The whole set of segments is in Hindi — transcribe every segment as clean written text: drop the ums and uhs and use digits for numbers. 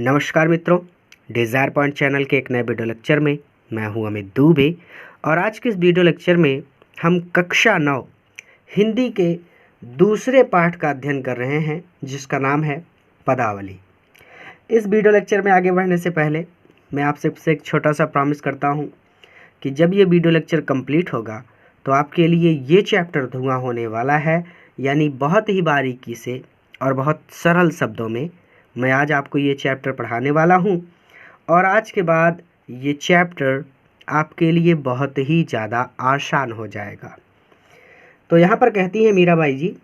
नमस्कार मित्रों, डिज़ायर पॉइंट चैनल के एक नए वीडियो लेक्चर में मैं हूं अमित दुबे। और आज के इस वीडियो लेक्चर में हम कक्षा 9 हिंदी के दूसरे पाठ का अध्ययन कर रहे हैं, जिसका नाम है पदावली। इस वीडियो लेक्चर में आगे बढ़ने से पहले मैं आप सबसे एक छोटा सा प्रॉमिस करता हूं कि जब ये वीडियो लेक्चर कंप्लीट होगा तो आपके लिए ये चैप्टर धुआं होने वाला है, यानी बहुत ही बारीकी से और बहुत सरल शब्दों में मैं आज आपको ये चैप्टर पढ़ाने वाला हूँ। और आज के बाद ये चैप्टर आपके लिए बहुत ही ज़्यादा आसान हो जाएगा। तो यहाँ पर कहती हैं मीराबाई जी,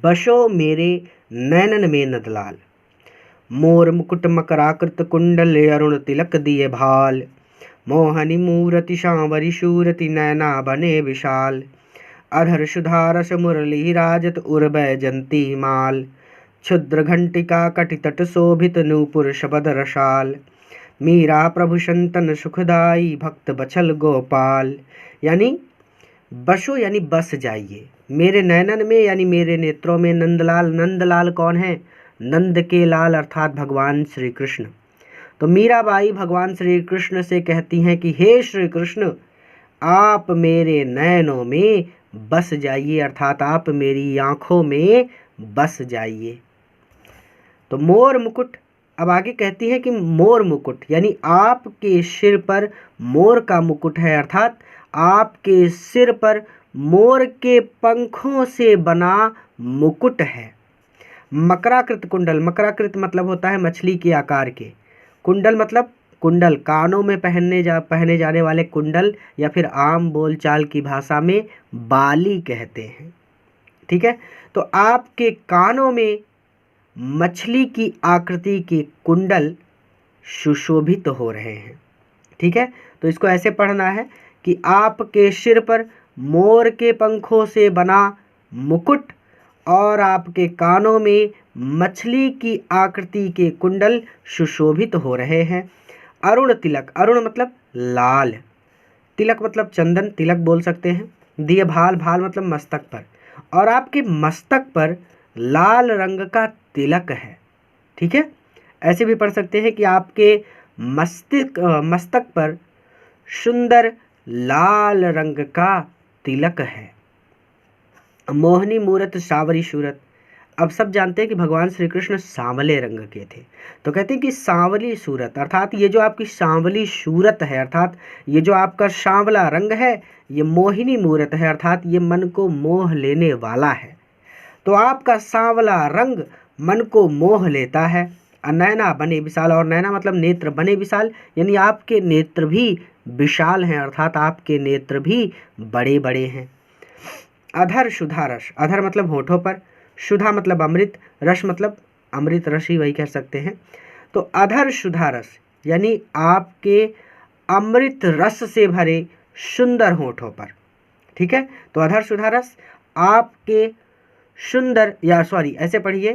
बसो मेरे नैनन में नदलाल, मोर मुकुट मकराकृत कुंडल अरुण तिलक दिए भाल, मोहनी मूरति सांवरी शूरति नैना बने विशाल, अधर सुधारस मुरली राजत उर्वै जंती माल, क्षुद्र घंटिका कटितट शोभित नूपुर शबद रसाल, मीरा प्रभु संतन सुखदाई भक्त बछल गोपाल। यानी बसो यानी बस जाइए मेरे नैनन में, यानी मेरे नेत्रों में नंदलाल। नंदलाल कौन है? नंद के लाल अर्थात भगवान श्री कृष्ण। तो मीराबाई भगवान श्री कृष्ण से कहती हैं कि हे श्री कृष्ण, आप मेरे नैनों में बस जाइए, अर्थात आप मेरी आँखों में बस जाइए। तो मोर मुकुट, अब आगे कहती है कि मोर मुकुट यानी आपके सिर पर मोर का मुकुट है, अर्थात आपके सिर पर मोर के पंखों से बना मुकुट है। मकराकृत कुंडल, मकराकृत मतलब होता है मछली के आकार के, कुंडल मतलब कुंडल, कानों में पहने जाने वाले कुंडल, या फिर आम बोलचाल की भाषा में बाली कहते हैं। ठीक है, तो आपके कानों में मछली की आकृति के कुंडल सुशोभित हो रहे हैं। ठीक है, तो इसको ऐसे पढ़ना है कि आपके सिर पर मोर के पंखों से बना मुकुट और आपके कानों में मछली की आकृति के कुंडल सुशोभित हो रहे हैं। अरुण तिलक, अरुण मतलब लाल, तिलक मतलब चंदन, तिलक बोल सकते हैं। दिए भाल, भाल मतलब मस्तक पर, और आपके मस्तक पर लाल रंग का तिलक है। ठीक है, ऐसे भी पढ़ सकते हैं कि आपके मस्तक पर सुंदर लाल रंग का तिलक है। मोहनी मूरत सावरी सूरत, अब सब जानते हैं कि भगवान श्री कृष्ण सांवले रंग के थे, तो कहते हैं कि सांवली सूरत, अर्थात ये जो आपकी सांवली सूरत है, अर्थात ये जो आपका सांवला रंग है, ये मोहिनी मूरत है, अर्थात ये मन को मोह लेने वाला है। तो आपका सांवला रंग मन को मोह लेता है। नैना बने विशाल, और नैना मतलब नेत्र, बने विशाल यानी आपके नेत्र भी विशाल हैं, अर्थात आपके नेत्र भी बड़े बड़े हैं। अधर सुधा रस, अधर मतलब होठों पर, सुधा मतलब अमृत, रस मतलब अमृत रस ही वही कह सकते हैं। तो अधर सुधा रस यानी आपके अमृत रस से भरे सुंदर होठों पर। ठीक है, तो अधर सुधा रस आपके सुंदर, या सॉरी ऐसे पढ़िए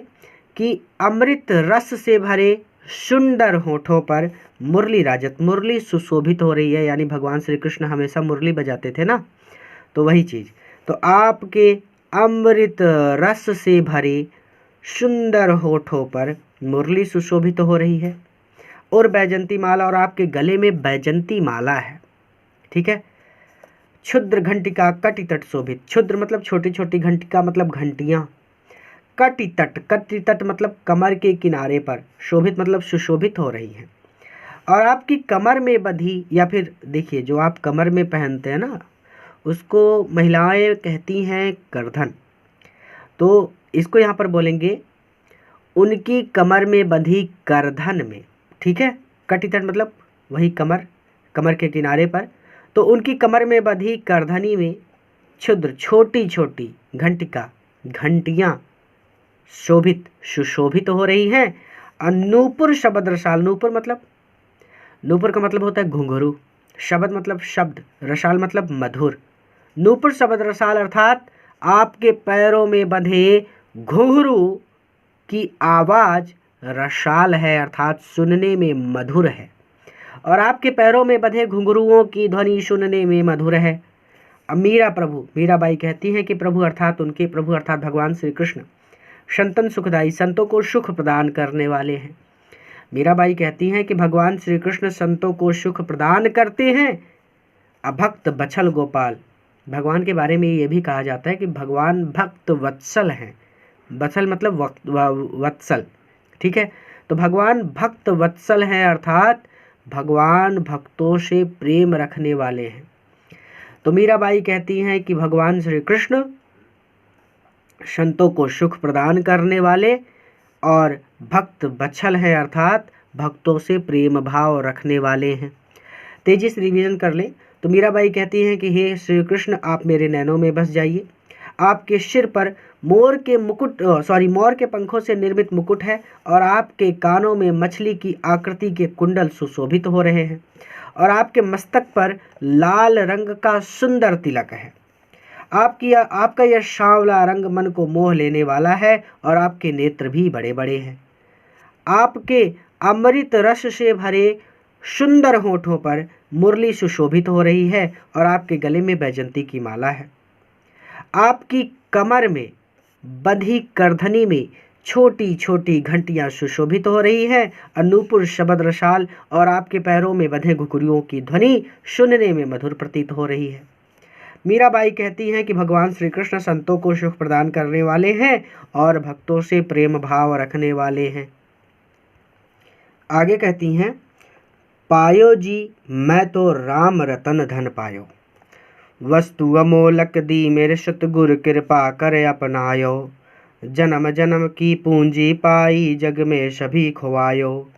कि अमृत रस से भरे सुंदर होठों पर मुरली राजत, मुरली सुशोभित हो रही है, यानी भगवान श्री कृष्ण हमेशा मुरली बजाते थे ना, तो वही चीज़। तो आपके अमृत रस से भरे सुंदर होठों पर मुरली सुशोभित हो रही है। और बैजंती माला, और आपके गले में बैजंती माला है। ठीक है, क्षुद्र घंटिका कटितट शोभित, क्षुद्र मतलब छोटी छोटी, घंटिका मतलब घंटियाँ, कटितट, कटितट मतलब कमर के किनारे पर, शोभित मतलब सुशोभित हो रही हैं। और आपकी कमर में बंधी, या फिर देखिए जो आप कमर में पहनते हैं ना, उसको महिलाएं कहती हैं करधन, तो इसको यहाँ पर बोलेंगे उनकी कमर में बंधी करधन में। ठीक है, कटितट मतलब वही कमर, कमर के किनारे पर, तो उनकी कमर में बंधी करधनी में क्षुद्र छोटी छोटी घंटिका, घंटियाँ शोभित सुशोभित हो रही हैं। नूपुर शबद रसाल, नूपुर मतलब, नूपुर का मतलब होता है घुंघरू, शबद मतलब शब्द, रसाल मतलब मधुर। नूपुर शबद रसाल अर्थात आपके पैरों में बंधे घुंघरू की आवाज़ रसाल है, अर्थात सुनने में मधुर है। और आपके पैरों में बंधे घुंघरुओं की ध्वनि सुनने में मधुर है। अब मीराबाई कहती हैं कि प्रभु अर्थात उनके प्रभु अर्थात भगवान श्री कृष्ण संतन सुखदाई, संतों को सुख प्रदान करने वाले हैं। मीराबाई कहती हैं कि भगवान श्री कृष्ण संतों को सुख प्रदान करते हैं, अभक्त बछल गोपाल। भगवान के बारे में ये भी कहा जाता है कि भगवान भक्त वत्सल हैं। वत्सल मतलब वत्सल, ठीक है। तो भगवान भक्त वत्सल हैं, अर्थात भगवान भक्तों से प्रेम रखने वाले हैं। तो मीराबाई कहती हैं कि भगवान श्री कृष्ण संतों को सुख प्रदान करने वाले और भक्त वत्सल हैं, अर्थात भक्तों से प्रेम भाव रखने वाले हैं। तेजी से रिवीजन कर लें तो मीराबाई कहती हैं कि हे श्री कृष्ण, आप मेरे नैनों में बस जाइए। आपके सिर पर मोर के पंखों से निर्मित मुकुट है और आपके कानों में मछली की आकृति के कुंडल सुशोभित हो रहे हैं और आपके मस्तक पर लाल रंग का सुंदर तिलक है। आपका यह सांवला रंग मन को मोह लेने वाला है और आपके नेत्र भी बड़े बड़े हैं। आपके अमृत रस से भरे सुंदर होठों पर मुरली सुशोभित हो रही है और आपके गले में बैजंती की माला है। आपकी कमर में बंधी करधनी में छोटी छोटी घंटियां सुशोभित हो रही हैं और नूपुर शबद रसाल और आपके पैरों में बंधे घुघुरियों की ध्वनि सुनने में मधुर प्रतीत हो रही है। मीराबाई कहती हैं कि भगवान श्री कृष्ण संतों को सुख प्रदान करने वाले हैं और भक्तों से प्रेम भाव रखने वाले हैं। आगे कहती हैं, पायो जी मैं तो राम रतन धन पायो, वस्तु अमोलक दी मेरे सतगुर कृपा करे अपनायो, जन्म जन्म की पूंजी पाई जग में सभी खुआयो,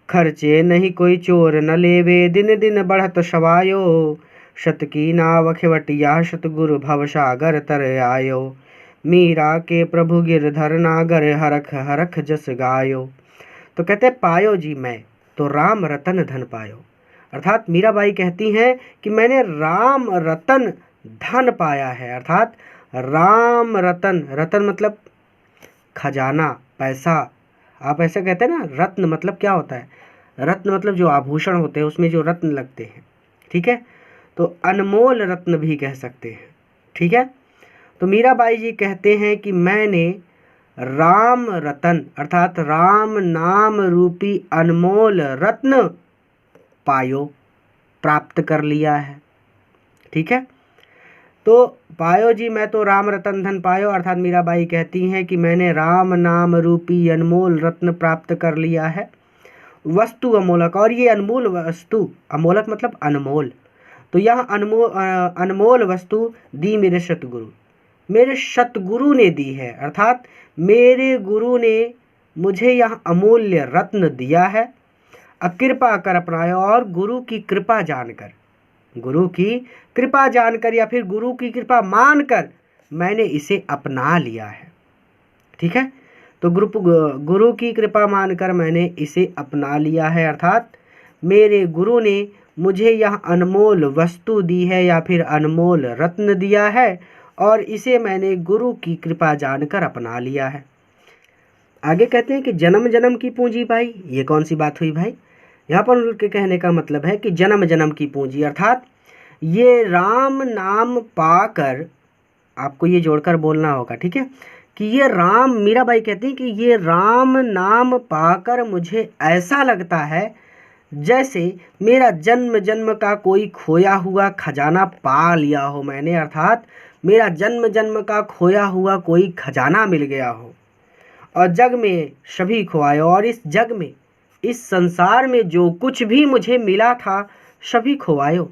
खर्चे नहीं कोई चोर न लेवे दिन दिन बढ़त सवायो, शत की नाव खेवटिया सतगुरु भवसागर तर आयो, मीरा के प्रभु गिरधर नागर हरख हरख जस गायो। तो कहते पायो जी मैं तो राम रतन धन पायो, अर्थात मीराबाई कहती हैं कि मैंने राम रतन धन पाया है। अर्थात राम रतन, रतन मतलब खजाना, पैसा। आप ऐसे कहते हैं ना, रत्न मतलब क्या होता है? रत्न मतलब जो आभूषण होते हैं उसमें जो रत्न लगते हैं, ठीक है। तो अनमोल रत्न भी कह सकते हैं, ठीक है। तो मीराबाई जी कहते हैं कि मैंने राम रतन अर्थात राम नाम रूपी अनमोल रत्न पायो, प्राप्त कर लिया है, ठीक है। तो पायो जी मैं तो राम रतन धन पायो, अर्थात मीराबाई कहती हैं कि मैंने राम नाम रूपी अनमोल रत्न प्राप्त कर लिया है। वस्तु अमोलक, और ये अनमोल वस्तु, अमोलक मतलब अनमोल, तो यह अनमोल वस्तु दी मेरे सतगुरु, मेरे सतगुरु ने दी है। अर्थात मेरे गुरु ने मुझे यह अमूल्य रत्न दिया है। कृपा कर अपनाया, और गुरु की कृपा जानकर, गुरु की कृपा जानकर या फिर गुरु की कृपा मानकर मैंने इसे अपना लिया है, ठीक है। तो गुरु की कृपा मानकर मैंने इसे अपना लिया है, अर्थात मेरे गुरु ने मुझे यह अनमोल वस्तु दी है या फिर अनमोल रत्न दिया है और इसे मैंने गुरु की कृपा जानकर अपना लिया है। आगे कहते हैं कि जन्म जन्म की पूंजी पाई। ये कौन सी बात हुई भाई? यहाँ पर उनके कहने का मतलब है कि जन्म जन्म की पूंजी, अर्थात ये राम नाम पाकर, आपको ये जोड़कर बोलना होगा, ठीक है, कि ये राम, मीराबाई कहती हैं कि ये राम नाम पाकर मुझे ऐसा लगता है जैसे मेरा जन्म जन्म का कोई खोया हुआ खजाना पा लिया हो मैंने, अर्थात मेरा जन्म जन्म का खोया हुआ कोई खजाना मिल गया हो और जग में सभी खोआए, और इस जग में, इस संसार में जो कुछ भी मुझे मिला था सभी खोआयो,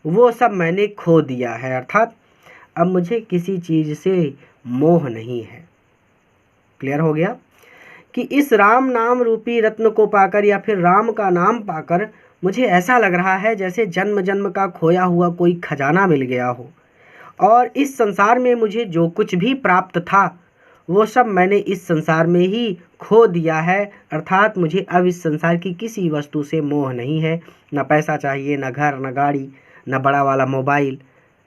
वो सब मैंने खो दिया है। अर्थात अब मुझे किसी चीज़ से मोह नहीं है। क्लियर हो गया कि इस राम नाम रूपी रत्न को पाकर या फिर राम का नाम पाकर मुझे ऐसा लग रहा है जैसे जन्म जन्म का खोया हुआ कोई खजाना मिल गया हो, और इस संसार में मुझे जो कुछ भी प्राप्त था वो सब मैंने इस संसार में ही खो दिया है। अर्थात मुझे अब इस संसार की किसी वस्तु से मोह नहीं है, न पैसा चाहिए, न घर, न गाड़ी, न बड़ा वाला मोबाइल,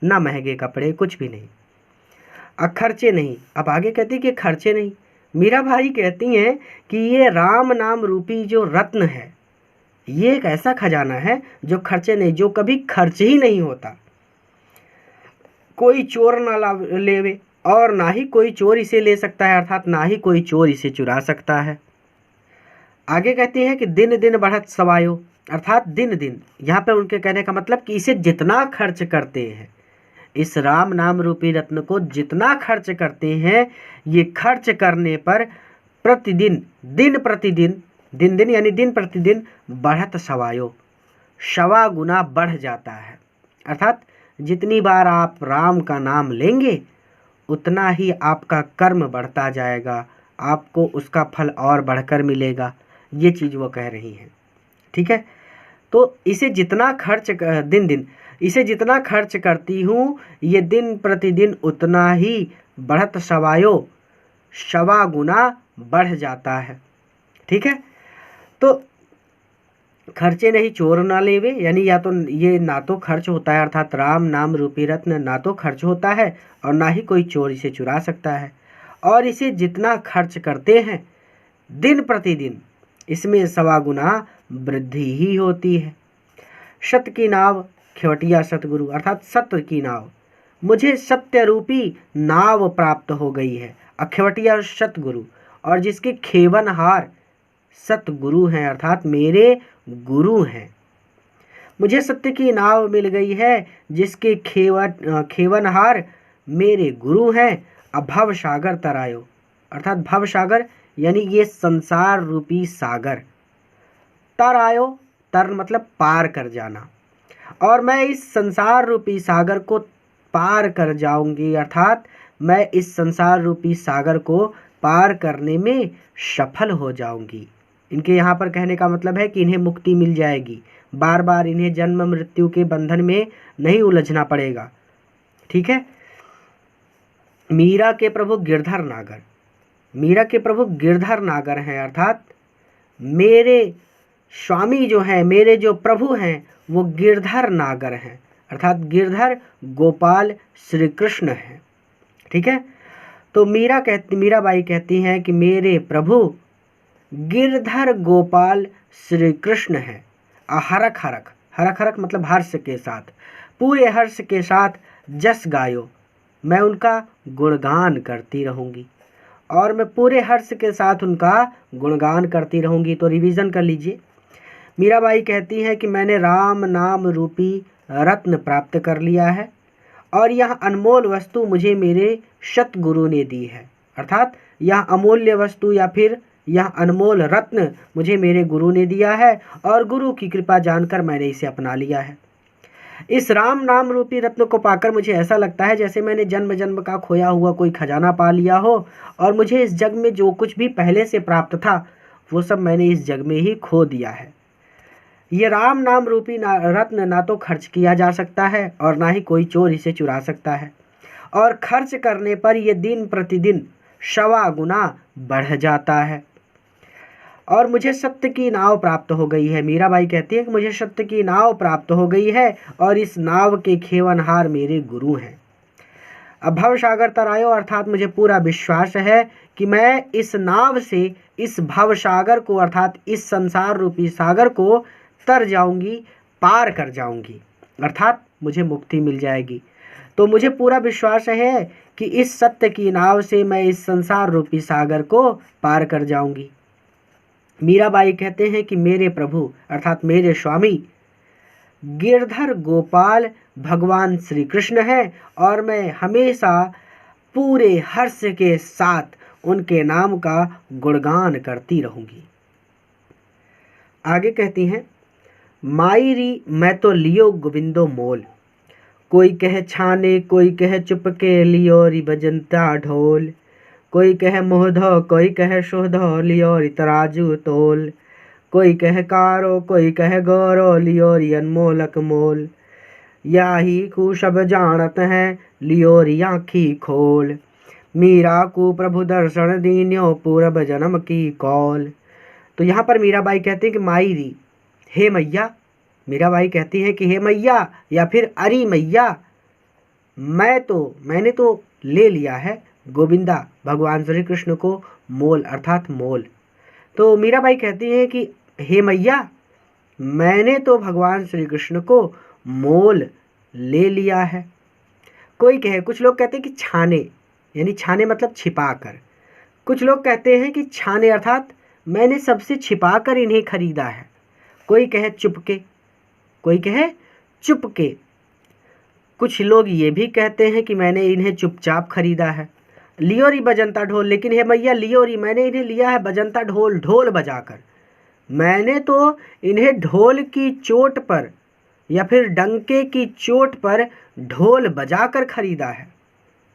न महंगे कपड़े, कुछ भी नहीं। खर्चे नहीं। अब आगे कहती कि खर्चे नहीं। मीराबाई कहती हैं कि ये राम नाम रूपी जो रत्न है ये एक ऐसा खजाना है जो खर्चे नहीं, जो कभी खर्च ही नहीं होता, कोई चोर ना लेवे और ना ही कोई चोर इसे ले सकता है, अर्थात ना ही कोई चोर इसे चुरा सकता है। आगे कहती हैं कि दिन दिन बढ़त सवायो, अर्थात दिन दिन, यहाँ पर उनके कहने का मतलब कि इसे जितना खर्च करते हैं, इस राम नाम रूपी रत्न को जितना खर्च करते हैं, ये खर्च करने पर प्रतिदिन, दिन प्रतिदिन, दिन दिन यानी दिन प्रतिदिन, बढ़त सवायो, सवा गुना बढ़ जाता है। अर्थात जितनी बार आप राम का नाम लेंगे उतना ही आपका कर्म बढ़ता जाएगा, आपको उसका फल और बढ़कर मिलेगा। ये चीज़ वो कह रही हैं। ठीक है, तो इसे जितना खर्च दिन दिन, इसे जितना खर्च करती हूँ ये दिन प्रतिदिन उतना ही बढ़त सवायो, सवा गुना बढ़ जाता है। ठीक है, तो खर्चे नहीं चोर ना लेवे, यानी या तो ये ना तो खर्च होता है, अर्थात राम नाम रूपी रत्न ना तो खर्च होता है और ना ही कोई चोर इसे चुरा सकता है। और इसे जितना खर्च करते हैं दिन प्रतिदिन, इसमें सवा गुना वृद्धि ही होती है। सत्य की नाव खेवटिया सतगुरु, अर्थात सत्य की नाव, मुझे सत्य रूपी नाव प्राप्त हो गई है। अखेवटिया सतगुरु, और जिसके खेवनहार सतगुरु हैं, अर्थात मेरे गुरु हैं। मुझे सत्य की नाव मिल गई है जिसके खेवनहार मेरे गुरु हैं। अब भव सागर तरायो, अर्थात भव सागर यानी ये संसार रूपी सागर, तर आयो, तर मतलब पार कर जाना, और मैं इस संसार रूपी सागर को पार कर जाऊंगी, अर्थात मैं इस संसार रूपी सागर को पार करने में सफल हो जाऊंगी। इनके यहाँ पर कहने का मतलब है कि इन्हें मुक्ति मिल जाएगी, बार बार इन्हें जन्म मृत्यु के बंधन में नहीं उलझना पड़ेगा। ठीक है, मीरा के प्रभु गिरधर नागर, मीरा के प्रभु गिरधर नागर हैं, अर्थात मेरे स्वामी जो हैं, मेरे जो प्रभु हैं वो गिरधर नागर हैं, अर्थात गिरधर गोपाल श्री कृष्ण हैं। ठीक है, तो मीराबाई कहती हैं कि मेरे प्रभु गिरधर गोपाल श्री कृष्ण हैं। हरक हरक, हरक हरक मतलब हर्ष के साथ, पूरे हर्ष के साथ जस गायो, मैं उनका गुणगान करती रहूँगी, और मैं पूरे हर्ष के साथ उनका गुणगान करती रहूँगी। तो रिवीजन कर लीजिए। मीराबाई कहती हैं कि मैंने राम नाम रूपी रत्न प्राप्त कर लिया है और यह अनमोल वस्तु मुझे मेरे सतगुरु ने दी है, अर्थात यह अमूल्य वस्तु या फिर यह अनमोल रत्न मुझे मेरे गुरु ने दिया है और गुरु की कृपा जानकर मैंने इसे अपना लिया है। इस राम नाम रूपी रत्न को पाकर मुझे ऐसा लगता है जैसे मैंने जन्म जन्म का खोया हुआ कोई खजाना पा लिया हो, और मुझे इस जग में जो कुछ भी पहले से प्राप्त था वो सब मैंने इस जग में ही खो दिया है। ये राम नाम रूपी रत्न ना तो खर्च किया जा सकता है और ना ही कोई चोर इसे चुरा सकता है, और खर्च करने पर यह दिन प्रतिदिन सवा गुना बढ़ जाता है। और मुझे सत्य की नाव प्राप्त हो गई है। मीराबाई कहती है कि मुझे सत्य की नाव प्राप्त हो गई है और इस नाव के खेवनहार मेरे गुरु हैं। अब भवसागर तरायो, अर्थात मुझे पूरा विश्वास है कि मैं इस नाव से इस भवसागर को, अर्थात इस संसार रूपी सागर को तर जाऊंगी, पार कर जाऊंगी, अर्थात मुझे मुक्ति मिल जाएगी। तो मुझे पूरा विश्वास है कि इस सत्य की नाव से मैं इस संसार रूपी सागर को पार कर जाऊंगी। मीराबाई कहते हैं कि मेरे प्रभु अर्थात मेरे स्वामी गिरधर गोपाल भगवान श्री कृष्ण हैं और मैं हमेशा पूरे हर्ष के साथ उनके नाम का गुणगान करती रहूंगी। आगे कहती हैं, मायरी मैं तो लियो गोविंदो मोल, कोई कहे छाने कोई कहे चुपके लियो री बजंता ढोल, कोई कहे मोहधो कोई कहे शोधो लियो री तराजू तोल, कोई कहे कारो कोई कहे गौरो लियो री अनमोलक मोल, या ही को सब जानत हैं लियो री आँखी खोल, मीरा को प्रभु दर्शन दीन्यो पूरब जन्म की कौल। तो यहाँ पर मीराबाई कहती है कि मायरी, हे मैया, मीराबाई कहती है कि हे मैया या फिर अरी मैया, मैंने तो ले लिया है गोविंदा भगवान श्री कृष्ण को मोल अर्थात मोल। तो मीराबाई कहती है कि हे मैया, मैंने तो भगवान श्री कृष्ण को मोल ले लिया है। कोई कहे, कुछ लोग कहते हैं कि छाने, यानी छाने मतलब छिपा कर, कुछ लोग कहते हैं कि छाने अर्थात मैंने सबसे छिपा कर इन्हें खरीदा है। कोई कहे चुपके, कोई कहे चुपके। कुछ लोग ये भी कहते हैं कि मैंने इन्हें चुपचाप खरीदा है। लियो री बजंता ढोल, लेकिन हे मैया लियो री, मैंने इन्हें लिया है बजंता ढोल, ढोल बजाकर। मैंने तो इन्हें ढोल की चोट पर या फिर डंके की चोट पर ढोल बजाकर खरीदा है।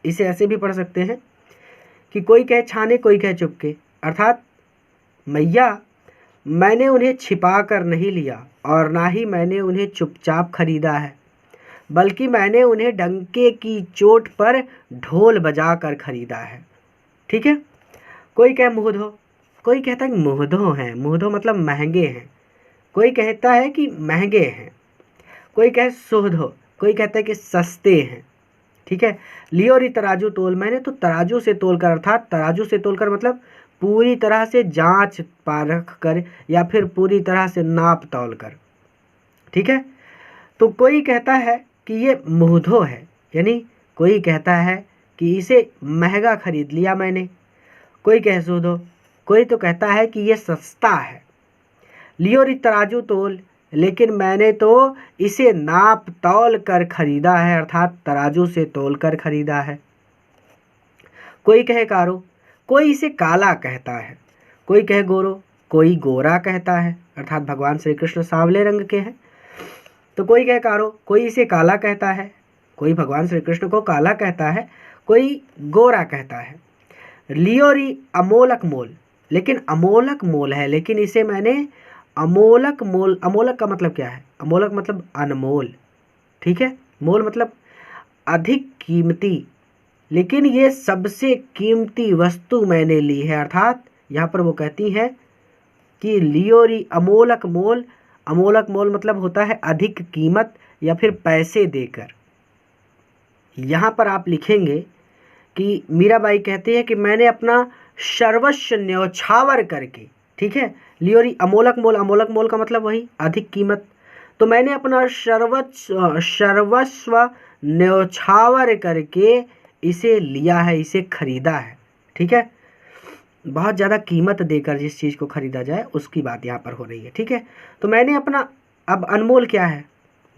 इसे ऐसे भी पढ़ सकते हैं कि कोई कहे छाने, कोई कहे चुपके, अर्थात मैया मैंने उन्हें छिपा कर नहीं लिया और ना ही मैंने उन्हें चुपचाप खरीदा है, बल्कि मैंने उन्हें डंके की चोट पर ढोल बजा कर खरीदा है। ठीक है। कोई कहे मुँहधो, कोई कहता है मुँहधो हैं, मुँहधो मतलब महंगे हैं। कोई कहता है कि महंगे हैं। कोई कहे सुहधो, कोई कहता है कि सस्ते हैं। ठीक है। लियो री तराजू तोल, मैंने तो तराजू से तोल कर, अर्थात तराजू से तोल कर मतलब पूरी तरह से जांच परख कर या फिर पूरी तरह से नाप तौल कर। ठीक है। तो कोई कहता है कि ये मुँहधो है, यानी कोई कहता है कि इसे महंगा खरीद लिया मैंने। कोई कहे सुहधो, कोई तो कहता है कि ये सस्ता है। लियो री तराजू तोल, लेकिन मैंने तो इसे नाप तौल कर खरीदा है, अर्थात तराजू से तोल कर खरीदा है। कोई कहे कारो, कोई इसे काला कहता है। कोई कहे गोरो, कोई गोरा कहता है, अर्थात भगवान श्री कृष्ण सांवले रंग के हैं। तो कोई कहे कारो, कोई इसे काला कहता है, कोई भगवान श्री कृष्ण को काला कहता है, कोई गोरा कहता है। लियो री अमोलक मोल, लेकिन अमोलक मोल है, लेकिन इसे मैंने अमोलक मोल, अमोलक का मतलब क्या है? अमोलक मतलब अनमोल। ठीक है। मोल मतलब अधिक कीमती, लेकिन ये सबसे कीमती वस्तु मैंने ली है, अर्थात यहाँ पर वो कहती हैं कि लियो री अमोलक मोल। अमोलक मोल मतलब होता है अधिक कीमत या फिर पैसे देकर। यहाँ पर आप लिखेंगे कि मीराबाई कहती है कि मैंने अपना सर्वस्व न्यौछावर करके, ठीक है, लियो री अमोलक मोल, अमोलक मोल का मतलब वही अधिक कीमत, तो मैंने अपना सर्वस्व न्यौछावर करके इसे लिया है, इसे खरीदा है। ठीक है। बहुत ज़्यादा कीमत देकर जिस चीज़ को खरीदा जाए उसकी बात यहाँ पर हो रही है। ठीक है। तो मैंने अपना, अब अनमोल क्या है?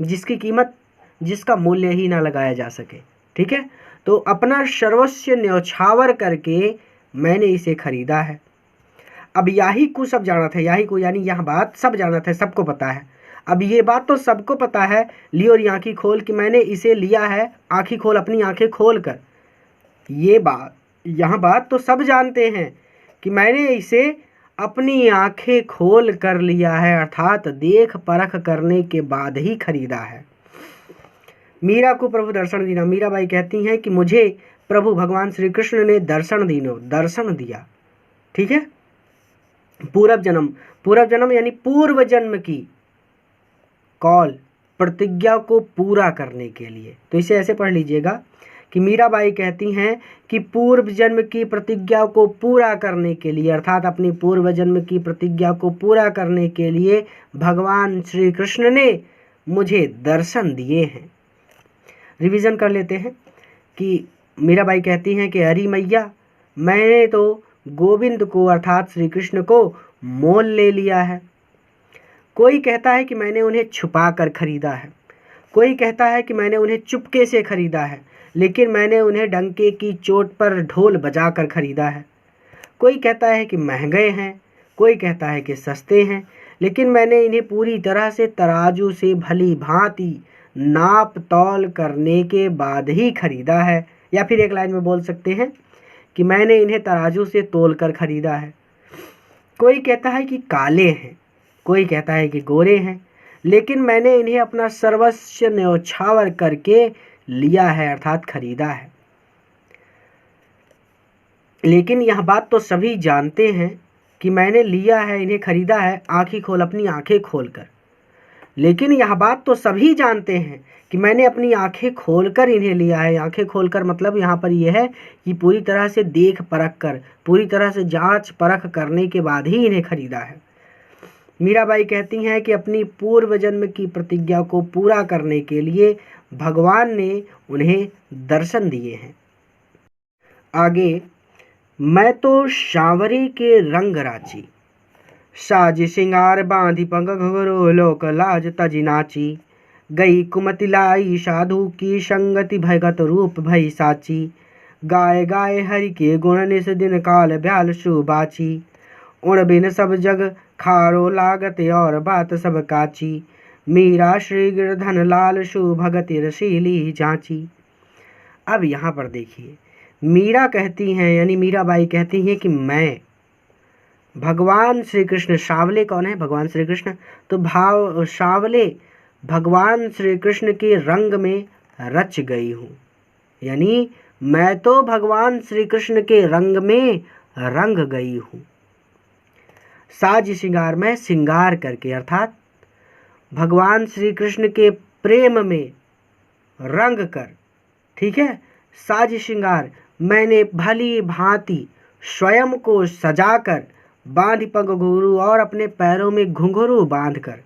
जिसकी कीमत, जिसका मूल्य ही ना लगाया जा सके। ठीक है। तो अपना सर्वस्व न्यौछावर करके मैंने इसे खरीदा है। अब याही को सब जाना था, याही को यानी यह बात सब जाना था, सबको पता है। अब ये बात तो सबको पता है, लियो री आँखी खोल, कि मैंने इसे लिया है, आँखी खोल, अपनी आँखें खोल कर। ये बात, यहाँ बात तो सब जानते हैं कि मैंने इसे अपनी आँखें खोल कर लिया है, अर्थात देख परख करने के बाद ही खरीदा है। मीरा को प्रभु दर्शन दीना, मीराबाई कहती हैं कि मुझे प्रभु भगवान श्री कृष्ण ने दर्शन दिया। ठीक है। पूर्व जन्म, पूर्व जन्म यानी पूर्व जन्म की कॉल, प्रतिज्ञा को पूरा करने के लिए। तो इसे ऐसे पढ़ लीजिएगा कि मीराबाई कहती हैं कि पूर्व जन्म की प्रतिज्ञा को पूरा करने के लिए, अर्थात अपनी पूर्व जन्म की प्रतिज्ञा को पूरा करने के लिए भगवान श्री कृष्ण ने मुझे दर्शन दिए हैं। रिवीजन कर लेते हैं कि मीराबाई कहती हैं कि अरे मैया मैंने तो गोविंद को अर्थात श्री कृष्ण को मोल ले लिया है। कोई कहता है कि मैंने उन्हें छुपा कर खरीदा है। कोई कहता है कि मैंने उन्हें चुपके से खरीदा है, लेकिन मैंने उन्हें डंके की चोट पर ढोल बजा कर खरीदा है। कोई कहता है कि महंगे हैं, कोई कहता है कि सस्ते हैं, लेकिन मैंने इन्हें पूरी तरह से तराजू से भली भांति नाप तौल करने के बाद ही खरीदा है। या फिर एक लाइन में बोल सकते हैं कि मैंने इन्हें तराजू से तोल कर खरीदा है। कोई कहता है कि काले हैं, कोई कहता है कि गोरे हैं, लेकिन मैंने इन्हें अपना सर्वस्व न्यौछावर करके लिया है, अर्थात खरीदा है। लेकिन यह बात तो सभी जानते हैं कि मैंने लिया है, इन्हें खरीदा है, आँखें खोल, अपनी आँखें खोल कर। लेकिन यह बात तो सभी जानते हैं कि मैंने अपनी आँखें खोलकर इन्हें लिया है। आँखें खोलकर मतलब यहाँ पर यह है कि पूरी तरह से देख परख कर, पूरी तरह से जांच परख करने के बाद ही इन्हें खरीदा है। मीराबाई कहती हैं कि अपनी पूर्व जन्म की प्रतिज्ञा को पूरा करने के लिए भगवान ने उन्हें दर्शन दिए हैं। आगे, मैं तो सांवरे के रंग राची, साज सिंगार बांधी पंग घुघरू लोक लाज तजी नाची। गई कुमति लाई साधु की संगति भगत रूप भई साची। गाय गाय हरि के गुण निस दिन काल ब्याल सुबाची। उण बिन सब जग खारो लागत और बात सब काची। मीरा श्री गिरधन लाल सुभगति रसीली जांची। अब यहाँ पर देखिए, मीरा कहती हैं यानी मीराबाई कहती हैं कि मैं भगवान श्री कृष्ण, सांवले कौन है? भगवान श्री कृष्ण। तो भाव सांवले भगवान श्री कृष्ण के रंग में रच गई हूँ, यानी मैं तो भगवान श्री कृष्ण के रंग में रंग गई हूँ। साज श्रृंगार में श्रृंगार करके, अर्थात भगवान श्री कृष्ण के प्रेम में रंग कर, ठीक है। साज श्रृंगार मैंने भली भांति स्वयं को सजाकर, बांध पग घुंघरू और अपने पैरों में घुंघरू बांधकर,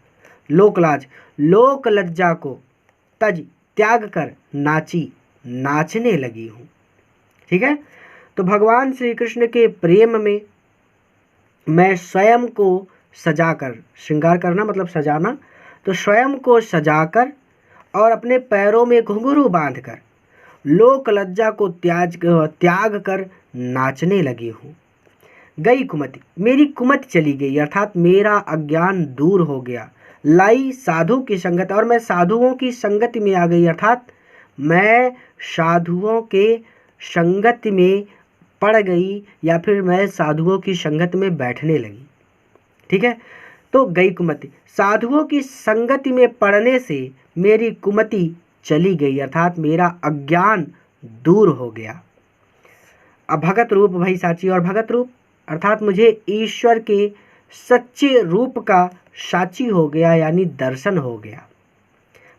लोकलाज लोक लज्जा को तज त्याग कर नाची, नाचने लगी हूँ, ठीक है। तो भगवान श्री कृष्ण के प्रेम में मैं स्वयं को सजाकर, श्रृंगार करना मतलब सजाना, तो स्वयं को सजाकर और अपने पैरों में घुंघरू बांधकर लोक लज्जा को त्याग कर नाचने लगी हूँ। गई कुमति, मेरी कुमति चली गई, अर्थात मेरा अज्ञान दूर हो गया। लाई साधु की संगत, और मैं साधुओं की संगति में आ गई, अर्थात मैं साधुओं के संगति में पड़ गई या फिर मैं साधुओं की संगत में बैठने लगी, ठीक है। तो गई कुमति, साधुओं की संगति में पड़ने से मेरी कुमति चली गई, अर्थात मेरा अज्ञान दूर हो गया। अब भगत रूप भई साची, और भगत रूप अर्थात मुझे ईश्वर के सच्चे रूप का साची हो गया, यानी दर्शन हो गया।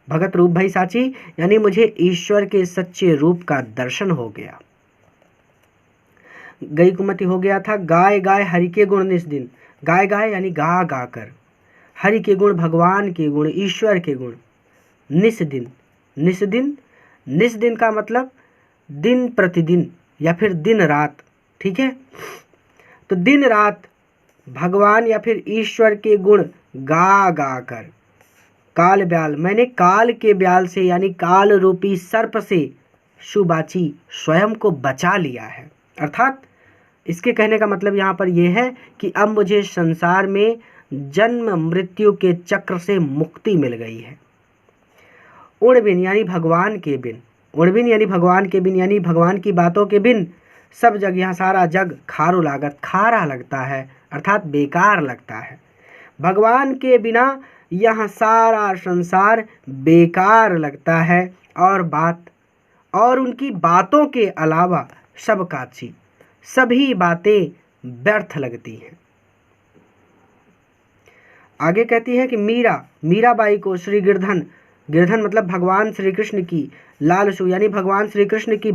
भगत रूप भई साची यानी मुझे ईश्वर के सच्चे रूप का दर्शन हो गया। गई कुमति हो गया था। गाय गाय हरि के गुण निस दिन, गाय गाय यानी गा गा कर, हरि के गुण, भगवान के गुण, ईश्वर के गुण, निस दिन, निस दिन, निस दिन का मतलब दिन प्रतिदिन या फिर दिन रात, ठीक है। तो दिन रात भगवान या फिर ईश्वर के गुण गा गा कर, काल ब्याल मैंने काल के ब्याल से यानी काल रूपी सर्प से सुबाची, स्वयं को बचा लिया है। अर्थात इसके कहने का मतलब यहाँ पर यह है कि अब मुझे संसार में जन्म मृत्यु के चक्र से मुक्ति मिल गई है। उण बिन यानी भगवान के बिन, उण बिन यानी भगवान के बिन, यानी भगवान की बातों के बिन सब जग, यहाँ सारा जग खारो लागत, खारा लगता है, अर्थात बेकार लगता है। भगवान के बिना यह सारा संसार बेकार लगता है और उनकी बातों के अलावा सब काची, सभी बातें व्यर्थ लगती हैं। आगे कहती है कि मीराबाई को श्री गिरधन, गिरधन मतलब भगवान श्री कृष्ण की, लालसु यानी भगवान श्री कृष्ण की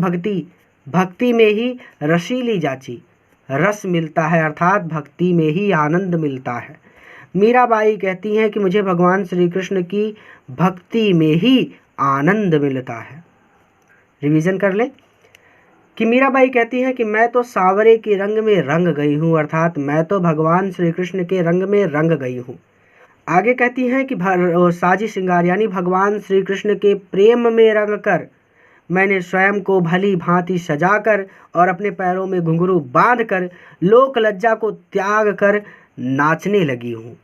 भक्ति में ही रसीली जाची, रस मिलता है, अर्थात भक्ति में ही आनंद मिलता है। मीराबाई कहती हैं कि मुझे भगवान श्री कृष्ण की भक्ति में ही आनंद मिलता है। रिवीजन कर लें कि मीराबाई कहती हैं कि मैं तो सांवरे के रंग में रंग गई हूँ, अर्थात मैं तो भगवान श्री कृष्ण के रंग में रंग गई हूँ। आगे कहती हैं कि साजी श्रृंगार यानी भगवान श्री कृष्ण के प्रेम में रंग कर मैंने स्वयं को भली भांति सजाकर और अपने पैरों में घुंघरू बांध कर लोक लज्जा को त्याग कर नाचने लगी हूँ।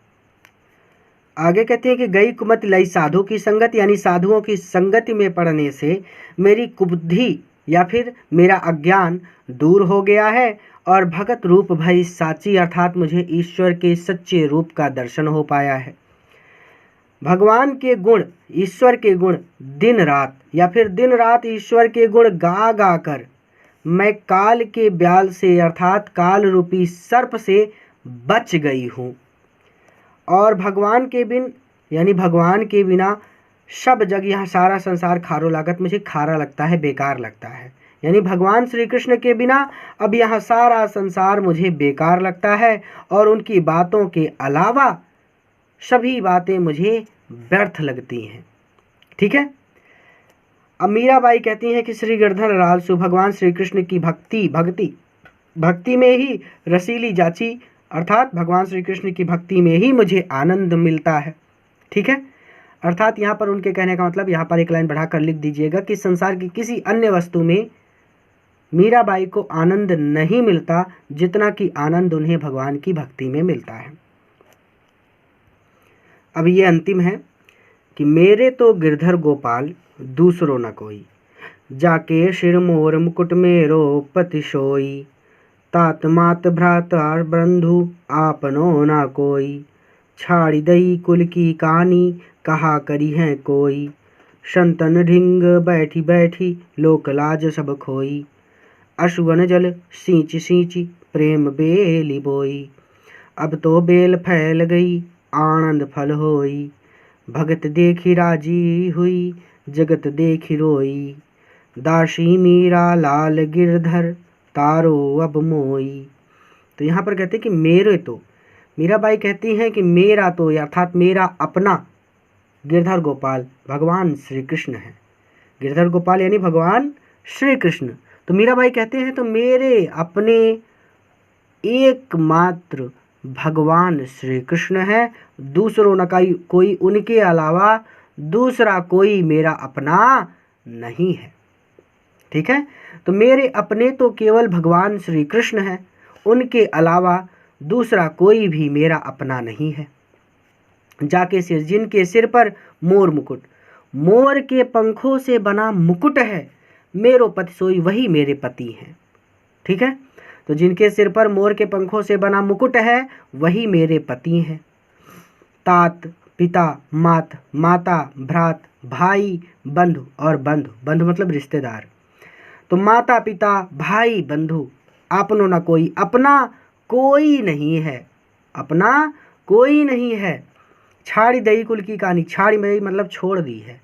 आगे कहते हैं कि गई कुमति लई साधु की संगत, यानी साधुओं की संगति में पड़ने से मेरी कुबुद्धि या फिर मेरा अज्ञान दूर हो गया है और भगत रूप भई साची, अर्थात मुझे ईश्वर के सच्चे रूप का दर्शन हो पाया है। भगवान के गुण, ईश्वर के गुण दिन रात या फिर दिन रात ईश्वर के गुण गा गा कर मैं काल के ब्याल से अर्थात काल रूपी सर्प से बच गई हूँ। और भगवान के बिन यानी भगवान के बिना सब जग, यहाँ सारा संसार खारो लागत, मुझे खारा लगता है, बेकार लगता है। यानी भगवान श्री कृष्ण के बिना अब यहाँ सारा संसार मुझे बेकार लगता है और उनकी बातों के अलावा सभी बातें मुझे व्यर्थ लगती हैं, ठीक है। अब मीराबाई कहती हैं कि श्री गिरधर लालसु भगवान श्री कृष्ण की भक्ति में ही रसीली जाची, अर्थात भगवान श्री कृष्ण की भक्ति में ही मुझे आनंद मिलता है। ठीक है, अर्थात यहाँ पर उनके कहने का मतलब, यहाँ पर एक लाइन बढ़ाकर लिख दीजिएगा कि संसार की किसी अन्य वस्तु में मीराबाई को आनंद नहीं मिलता जितना कि आनंद उन्हें भगवान की भक्ति में मिलता है। अब ये अंतिम है कि मेरे तो गिरधर गोपाल दूसरो न कोई, जाके शिर मोर मुकुट मेरो पति सोई, तात मात भ्रात बंधु आपनो ना कोई, छाड़ी दई कुल की कहानी कहा करी है कोई, संतन ढिंग बैठी बैठी लोक लाज सब खोई, अश्वन जल सींच सींची प्रेम बेली बोई, अब तो बेल फैल गई आनंद फल होई, भगत देखी राजी हुई जगत देखी रोई, दासी मीरा लाल गिरधर तारो अब मोई। तो यहाँ पर कहते हैं कि मेरे तो, मीराबाई कहती हैं कि मेरा तो अर्थात मेरा अपना गिरधर गोपाल भगवान श्री कृष्ण है। गिरधर गोपाल यानी भगवान श्री कृष्ण। तो मीराबाई कहते हैं तो मेरे अपने एकमात्र भगवान श्री कृष्ण है, दूसरों न कोई, उनके अलावा दूसरा कोई मेरा अपना नहीं है। ठीक है, तो मेरे अपने तो केवल भगवान श्री कृष्ण है, उनके अलावा दूसरा कोई भी मेरा अपना नहीं है। जाके सिर, जिनके सिर पर मोर मुकुट, मोर के पंखों से बना मुकुट है, मेरो पति सोई, वही मेरे पति हैं। ठीक है, तो जिनके सिर पर मोर के पंखों से बना मुकुट है वही मेरे पति हैं। तात पिता, मात माता, भ्रात भाई, बंधु, और बंधु बंधु मतलब रिश्तेदार। तो माता पिता भाई बंधु, आपनो ना कोई, अपना कोई नहीं है, अपना कोई नहीं है। छाड़ी दई कुल की कहानी, छाड़ी दई मतलब छोड़ दी है,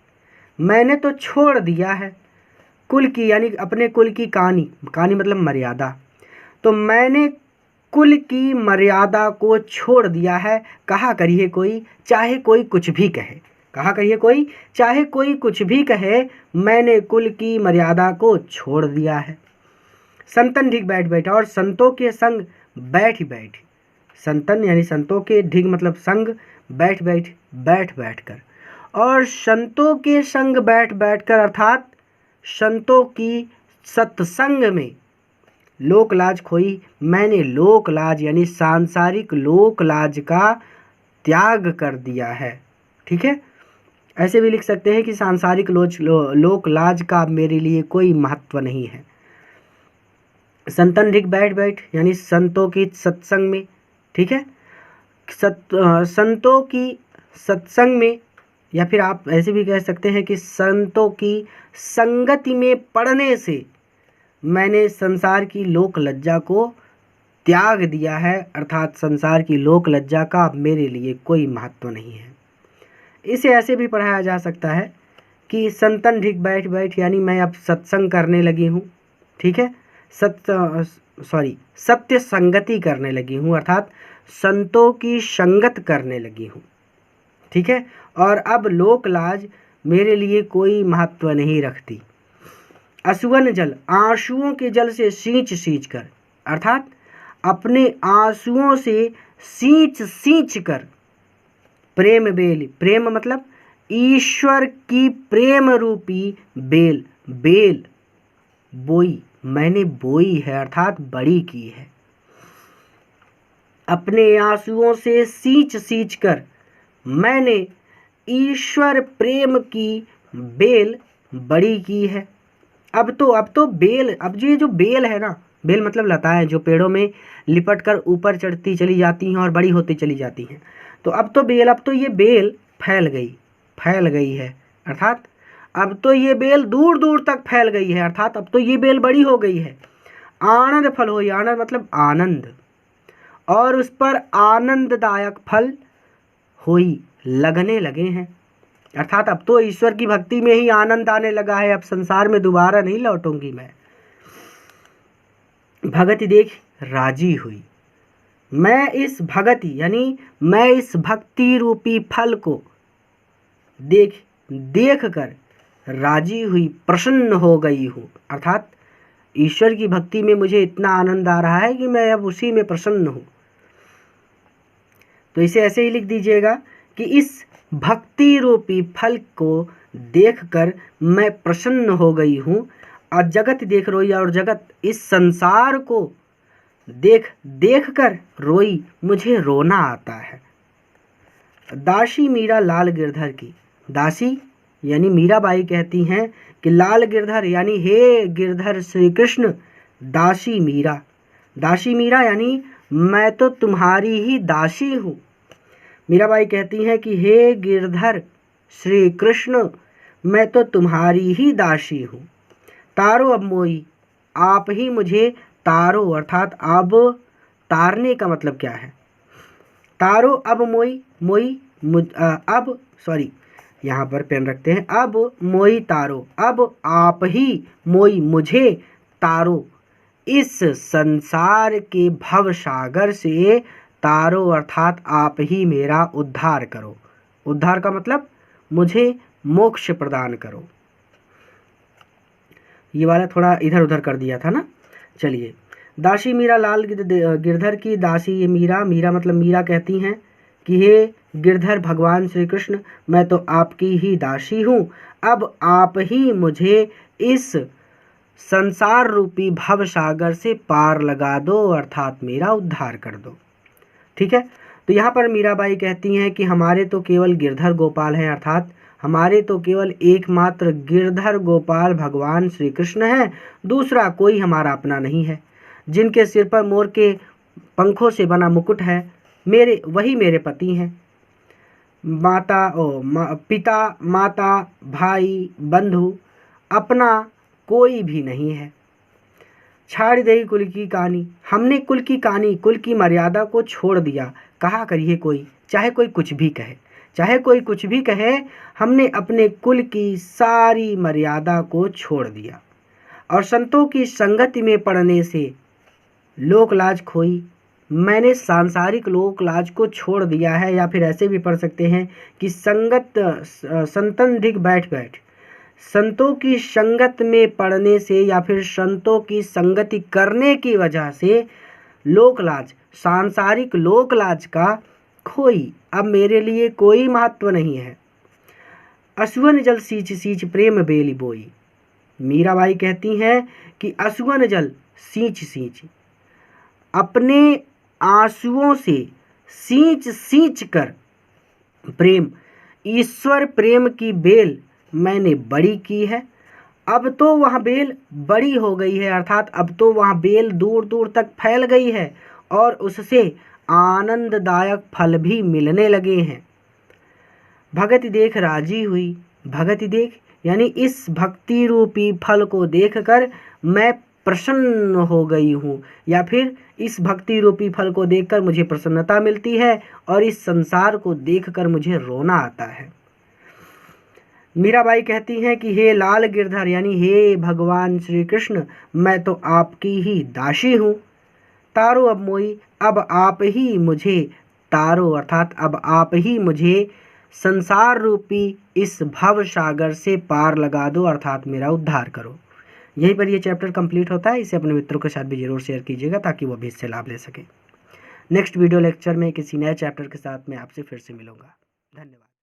मैंने तो छोड़ दिया है। कुल की यानी अपने कुल की कहानी, कहानी मतलब मर्यादा, तो मैंने कुल की मर्यादा को छोड़ दिया है। कहा करिए कोई, चाहे कोई कुछ भी कहे, कहा करिए कोई, चाहे कोई कुछ भी कहे, मैंने कुल की मर्यादा को छोड़ दिया है। संतन ढिग बैठ बैठा, और संतों के संग बैठ बैठ, संतन यानी संतों के, ढिग मतलब संग, बैठ बैठ बैठ बैठ कर, और संतों के संग बैठ बैठ कर अर्थात संतों की सत्संग में लोक लाज खोई, मैंने लोक लाज यानी सांसारिक लोक लाज का त्याग कर दिया है। ठीक है, ऐसे भी लिख सकते हैं कि सांसारिक लोक लाज का मेरे लिए कोई महत्व नहीं है। संतन ढिग बैठ बैठ यानी संतों की सत्संग में। ठीक है, संतों की सत्संग में, या फिर आप ऐसे भी कह सकते हैं कि संतों की संगति में पड़ने से मैंने संसार की लोक लज्जा को त्याग दिया है, अर्थात संसार की लोक लज्जा का अब मेरे लिए कोई महत्व नहीं है। इसे ऐसे भी पढ़ाया जा सकता है कि संतन ढिग बैठ बैठ यानी मैं अब सत्संग करने लगी हूँ। ठीक है, सत्य संगति करने लगी हूँ, अर्थात संतों की संगत करने लगी हूँ। ठीक है, और अब लोक लाज मेरे लिए कोई महत्व नहीं रखती। अश्वन जल, आंसुओं के जल से सींच सींच कर, अर्थात अपने आंसुओं से सींच सींच कर, प्रेम बेल, प्रेम मतलब ईश्वर की प्रेम रूपी बेल, बेल बोई, मैंने बोई है अर्थात बड़ी की है। अपने आंसुओं से सींच सींच कर मैंने ईश्वर प्रेम की बेल बड़ी की है। अब तो बेल, अब ये जो बेल है ना, बेल मतलब लताएं जो पेड़ों में लिपट कर ऊपर चढ़ती चली जाती हैं और बड़ी होती चली जाती हैं। तो अब तो ये बेल फैल गई है, अर्थात अब तो ये बेल दूर दूर तक फैल गई है, अर्थात अब तो ये बेल बड़ी हो गई है। आनंद फल हो, आनंद मतलब आनंद, और उस पर आनंददायक फल होई, लगने लगे हैं, अर्थात अब तो ईश्वर की भक्ति में ही आनंद आने लगा है, अब संसार में दोबारा नहीं लौटूंगी मैं। भगति देख राजी हुई, मैं इस भगति यानी मैं इस भक्ति रूपी फल को देख कर राजी हुई, प्रसन्न हो गई हूँ, अर्थात ईश्वर की भक्ति में मुझे इतना आनंद आ रहा है कि मैं अब उसी में प्रसन्न हूँ। तो इसे ऐसे ही लिख दीजिएगा कि इस भक्ति रूपी फल को देखकर मैं प्रसन्न हो गई हूँ। और जगत देख रोई, और जगत इस संसार को देख कर रोई, मुझे रोना आता है। दासी मीरा लाल गिरधर की। दासी यानी मीराबाई कहती हैं कि लाल गिरधर यानी हे गिरधर श्री कृष्ण, दासी मीरा। दासी मीरा यानी मैं तो तुम्हारी ही दासी हूँ। मीराबाई कहती हैं कि हे गिरधर श्री कृष्ण, मैं तो तुम्हारी ही दासी हूँ। तारो अब मोई, आप ही मुझे तारो, अर्थात अब तारने का मतलब क्या है। तारो अब मोई, अब सॉरी यहाँ पर पेन रखते हैं। अब मोई तारो, अब आप ही मोई मुझे तारो, इस संसार के भव सागर से तारो, अर्थात आप ही मेरा उद्धार करो। उद्धार का मतलब मुझे मोक्ष प्रदान करो। ये वाला थोड़ा इधर उधर कर दिया था ना। चलिए, दासी मीरा लाल गिरधर की। दासी ये मीरा, मीरा मतलब मीरा कहती हैं कि हे गिरधर भगवान श्री कृष्ण, मैं तो आपकी ही दासी हूँ। अब आप ही मुझे इस संसार रूपी भव सागर से पार लगा दो, अर्थात मेरा उद्धार कर दो। ठीक है, तो यहाँ पर मीराबाई कहती हैं कि हमारे तो केवल गिरधर गोपाल हैं, अर्थात हमारे तो केवल एकमात्र गिरधर गोपाल भगवान श्री कृष्ण हैं, दूसरा कोई हमारा अपना नहीं है। जिनके सिर पर मोर के पंखों से बना मुकुट है, वही मेरे पति हैं। पिता, माता, भाई, बंधु अपना कोई भी नहीं है। छाड़ दई कुल की कहानी, हमने कुल की कहानी, कुल की मर्यादा को छोड़ दिया। कहा करिए कोई, चाहे कोई कुछ भी कहे, चाहे कोई कुछ भी कहे, हमने अपने कुल की सारी मर्यादा को छोड़ दिया। और संतों की संगति में पड़ने से लोक लाज खोई। मैंने सांसारिक लोक लाज को छोड़ दिया है, या फिर ऐसे भी पढ़ सकते हैं कि संतन धिक बैठ बैठ। संतों की संगत में पड़ने से या फिर संतों की संगति करने की वजह से लोकलाज, सांसारिक लोकलाज का खोई, अब मेरे लिए कोई महत्व नहीं है। असुवन जल सींच सींच प्रेम बेली बोई। मीराबाई कहती हैं कि असुवन जल सींच सींच, अपने आंसुओं से सींच सींच कर प्रेम, ईश्वर प्रेम की बेल मैंने बड़ी की है। अब तो वह बेल बड़ी हो गई है, अर्थात अब तो वह बेल दूर दूर तक फैल गई है और उससे आनंददायक फल भी मिलने लगे हैं। भगति देख राजी हुई। भगति देख यानी इस भक्ति रूपी फल को देखकर मैं प्रसन्न हो गई हूँ, या फिर इस भक्ति रूपी फल को देखकर मुझे प्रसन्नता मिलती है और इस संसार को देखकर मुझे रोना आता है। मीराबाई कहती हैं कि हे लाल गिरधर यानी हे भगवान श्री कृष्ण, मैं तो आपकी ही दासी हूँ। तारो अब मोई, अब आप ही मुझे तारो, अर्थात अब आप ही मुझे संसार रूपी इस भव सागर से पार लगा दो, अर्थात मेरा उद्धार करो। यहीं पर ये चैप्टर कंप्लीट होता है। इसे अपने मित्रों के साथ भी जरूर शेयर कीजिएगा ताकि वो भी इससे लाभ ले सके। नेक्स्ट वीडियो लेक्चर में किसी नए चैप्टर के साथ मैं आपसे फिर से मिलूंगा। धन्यवाद।